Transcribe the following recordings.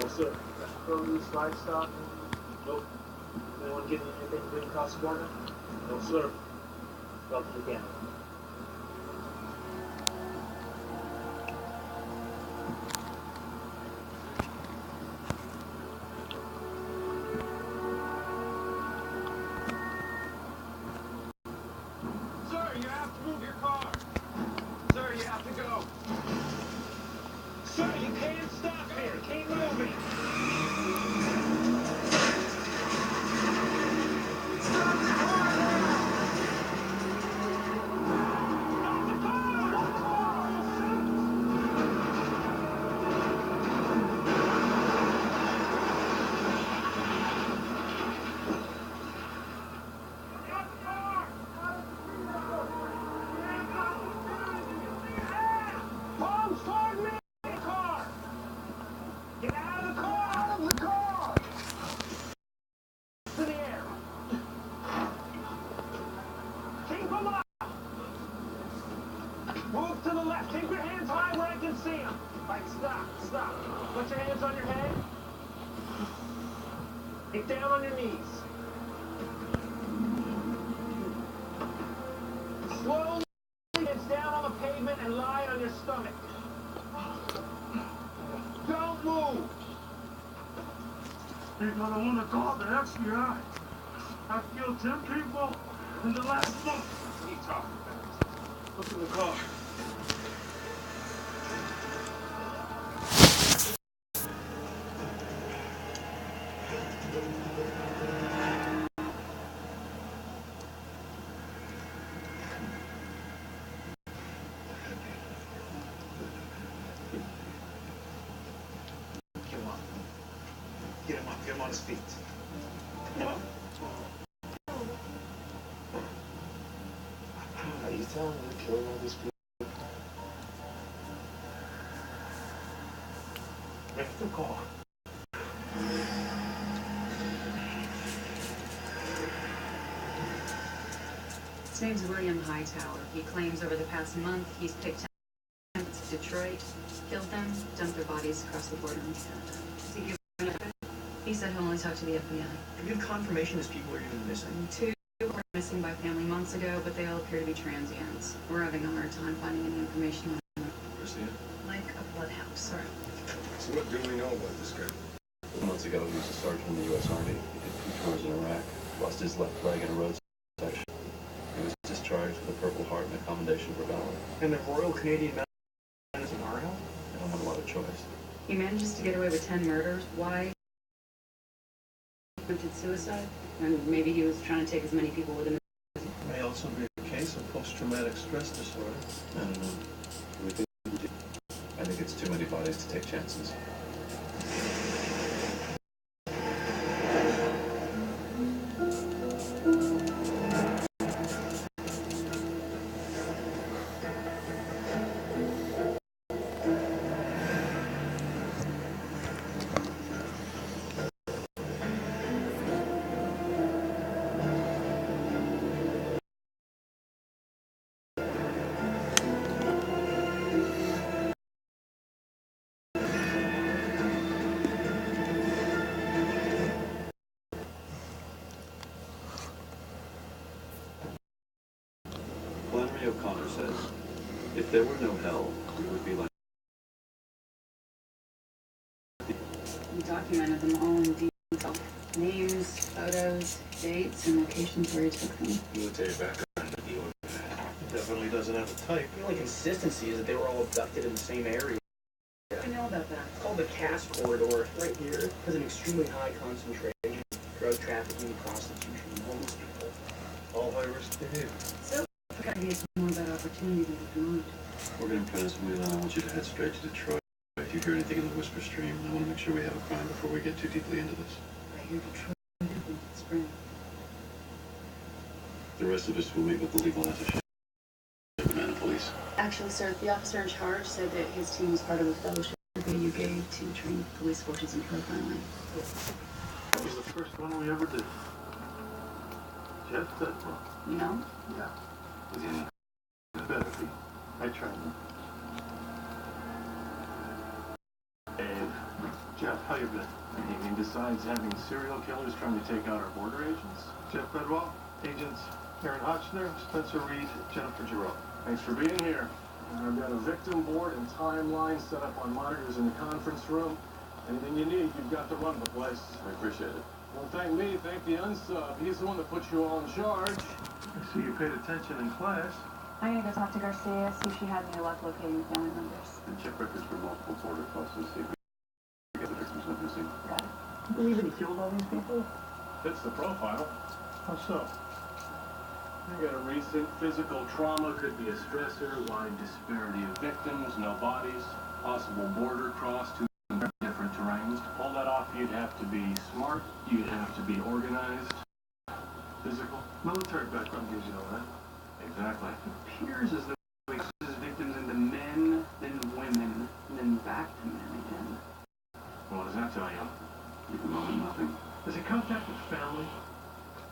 No, sir. Produce, livestock? Nope. Anyone getting anything green across the border? No, sir. Welcome to Canada. Sir, you have to move your car. Sir, you have to go. Sir, you can't stop here. Keep moving. Stop the car now! Stop the car! Palms toward me! Car! Get out of the car! Out of the car! To the air! Keep them up! Move to the left. Keep your hands high where I can see them. Like, stop. Put your hands on your head. Get down on your knees. Slowly get down on the pavement and lie on your stomach. Don't move. They're gonna want to call the FBI. I've killed 10 people in the last month. What are you talking about? Look in the car. Get him up. Get him up. Get him on his feet. Come on. Are you telling me you're killing all these people? Lift the car. His name's William Hightower. He claims over the past month he's picked up to Detroit, killed them, dumped their bodies across the border in Canada. Is he giving up? He said he'll only talk to the FBI. Have you have confirmation his people are even missing? 2 were missing by family months ago, but they all appear to be transients. We're having a hard time finding any information on them. Christina? Like a bloodhouse. Sorry. So what do we know about this guy? Months ago, he was a sergeant in the U.S. Army. He did 2 tours in Iraq, lost his left leg in a road section. He was discharged with a Purple Heart and a Commendation for Valor. And the Royal Canadian Medicine Mario? I don't have a lot of choice. He manages to get away with 10 murders. Why? Attempted suicide? And maybe he was trying to take as many people with him. May also be a case of post-traumatic stress disorder. I don't know. Do we think we do? I think it's too many bodies to take chances. Flannery O'Connor says, if there were no hell, we would be like... He documented them all in detail. Names, photos, dates, and locations where he took them. Military background. He definitely doesn't have a type. The only consistency is that they were all abducted in the same area. I know about that. It's called the Cass Corridor. Right here, it has an extremely high concentration of drug trafficking, prostitution, and homeless people. All high-risk behavior. So, I gotta get more of that opportunity than if you want. We're going to press Milan. I want you to head straight to Detroit. If you hear anything in the whisper stream, I want to make sure we have a crime before we get too deeply into this. I hear Detroit in spring. The rest of us will meet with the legal attaché of the police. Actually, sir, the officer in charge said that his team was part of a fellowship that you gave to train police forces in profiling. That was the first one we ever did. Jeff did one. You know? Yeah. Was in it better be. I tried him. Dave, Jeff, how you been? Anything besides having serial killers trying to take out our border agents? Jeff Bedwell, agents Aaron Hotchner, Spencer Reed, Jennifer Giroux. Thanks for being here. I've got a victim board and timeline set up on monitors in the conference room. Anything you need, you've got to run the place. I appreciate it. Don't thank me, thank the unsub. He's the one that put you all in charge. I see you paid attention in class. I'm gonna go talk to Garcia, see if she has any luck locating family members. And check records for multiple border crosses, see if we can get the victims went missing. Got it. You believe that he killed all these people? Fits the profile. How so? You got a recent physical trauma, could be a stressor, wide disparity of victims, no bodies, possible border cross, two different terrains. To pull that off, you'd have to be smart, you'd have to be organized, physical. Military background gives you all that. Exactly. It appears as though he splits his victims into men, then women, and then back to men again. What does that tell you? At the moment, nothing. Does he contact his family?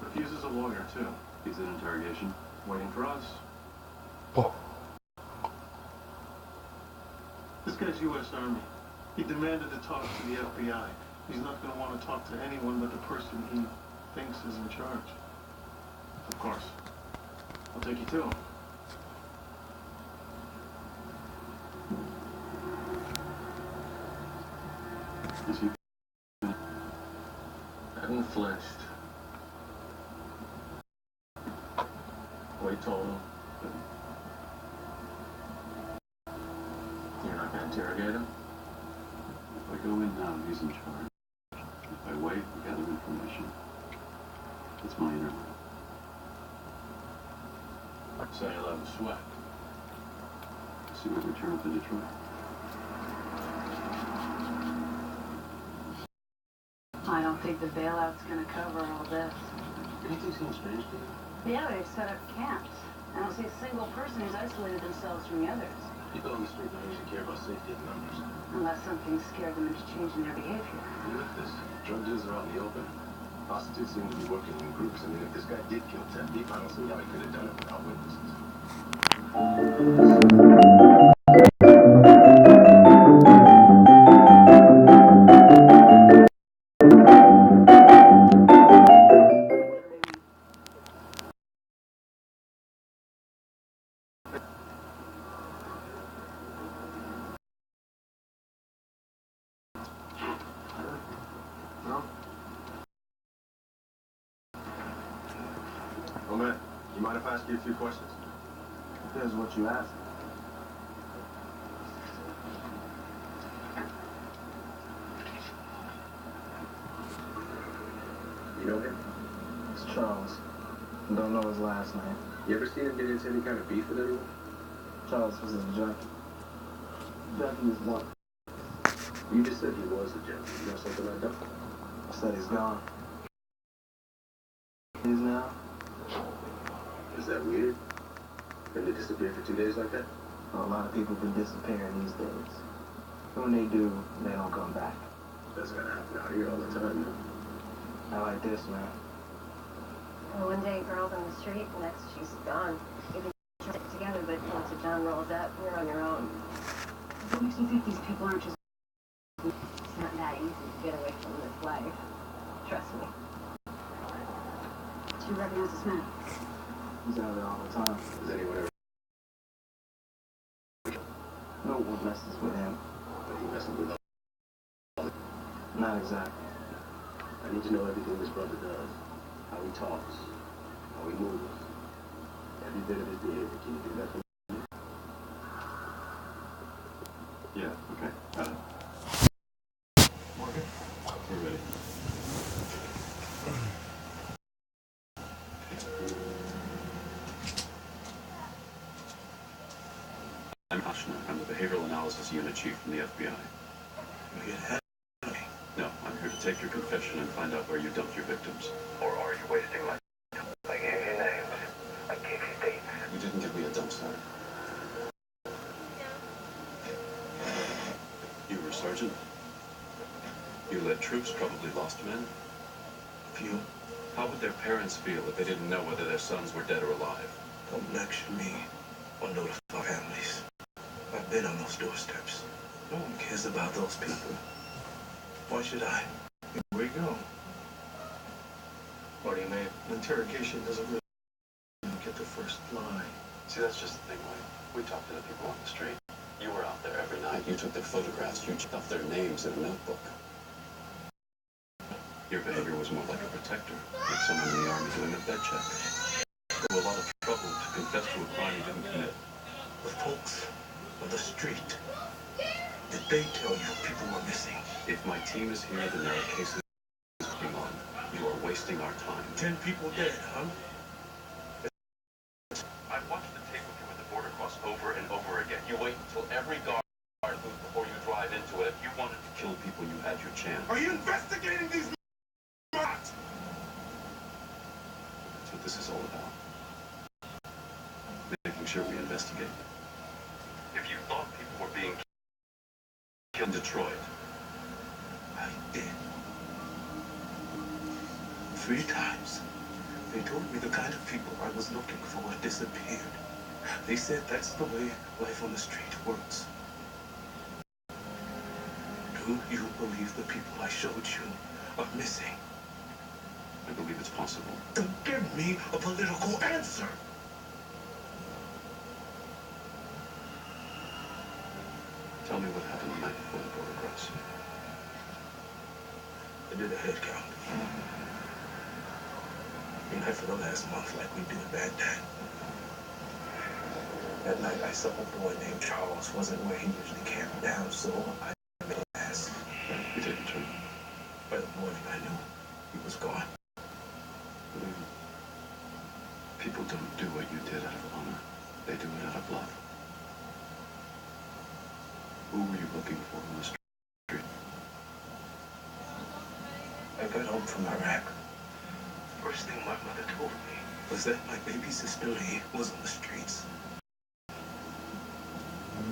Refuses a lawyer, too. He's in interrogation. Waiting for us. This guy's U.S. Army. He demanded to talk to the FBI. He's not going to want to talk to anyone but the person he thinks is in charge. Of course. I'll take you to him. Is he? Hadn't flinched. Wait told him. You're not going to interrogate him? If I go in now, he's in charge. If I wait, we gather information. It's my inner life. Say you'll have a sweat. Soon I return to Detroit. I don't think the bailout's gonna cover all this. Anything seems strange to you? Yeah, they've set up camps. I don't see a single person who's isolated themselves from the others. People on the street don't usually care about safety of numbers. Unless something scared them into changing their behavior. And with this, drug deals are out in the open. Prostitutes seem to be working in groups. I mean, if this guy did kill 10 people, I don't see how he could have done it without witnesses. Oh, man, you mind if I ask you a few questions? Depends what you ask. You know him? It's Charles. Don't know his last name. You ever seen him get into any kind of beef with anyone? Charles was a junkie. Junkie is one. You just said he was a junkie. You know something I don't? I said he's gone. He's now. Is that weird? Can they disappear for 2 days like that? A lot of people been disappearing these days. When they do, they don't come back. That's gotta happen out here all the time, man. I like this, man. Well, one day, girl's on the street, next she's gone. You think you're trying to stick together, but once the John rolls up, you're on your own. What makes you think these people aren't just... It's not that easy to get away from this life. Trust me. Do you recognize this man? He's out there all the time. Does anyone ever No one messes with him. think he messes with us? Not exactly. I need to know everything this brother does. How he talks. How he moves. Every bit of his behavior. Can you do that for me? Yeah, okay. Got it. Morgan? We're ready. I'm Hotchner. I'm the Behavioral Analysis Unit Chief from the FBI. You get ahead. No, I'm here to take your confession and find out where you dumped your victims. Or are you wasting my... I gave you names. I gave you dates. You didn't give me a dump site. You were a sergeant? You led troops, probably lost men? Few. How would their parents feel if they didn't know whether their sons were dead or alive? Don't lecture me or notify families. I've been on those doorsteps. No one cares about those people. Why should I? Here we go. What do you mean? An interrogation doesn't really get the first line. See, that's just the thing, Wayne. We talked to the people on the street. You were out there every night. You took their photographs. You checked off their names in a notebook. Your behavior was more like a protector, like someone in the army doing a bed check. There was a lot of trouble to confess to a crime you didn't commit. The folks on the street, did they tell you people were missing? If my team is here, then there are cases going on. You are wasting our time. 10 people dead, huh? I've watched the tape with you at the border cross over and over again. You wait until every guard moves before you drive into it. If you wanted to kill people, you had your chance. Are you investigating these rats? That's what this is all about. Making sure we investigate. If you thought people were being killed in Detroit, I did. 3 times. They told me the kind of people I was looking for disappeared. They said that's the way life on the street works. Do you believe the people I showed you are missing? I believe it's possible. Then give me a political answer. Tell me what happened the night before the border cross. I did a head count. Night for the last month, like we do at Baghdad. That night, I saw a boy named Charles wasn't where he usually camped down, so I made a pass. You take a turn. By the morning, I knew he was gone. People don't do what you did out of honor. They do it out of love. Who were you looking for on the street? I got home from Iraq. First thing my mother told me was that my baby sister Lee was on the streets.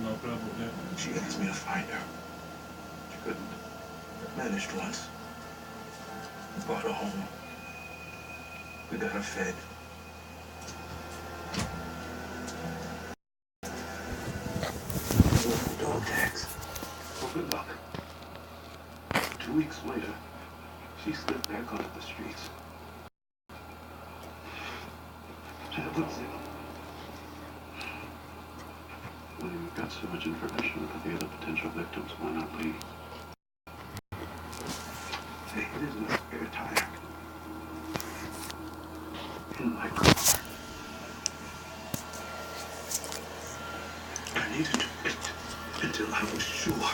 No problem with that. She asked me to find her. You couldn't. I managed once. Brought her home. We got her fed. Dog tags. Well, good luck. 2 weeks later, she slipped back onto the streets. That was it. When you've got so much information about the other potential victims, why not leave? Hey, it isn't a spare tire. In my car. I needed to wait until I was sure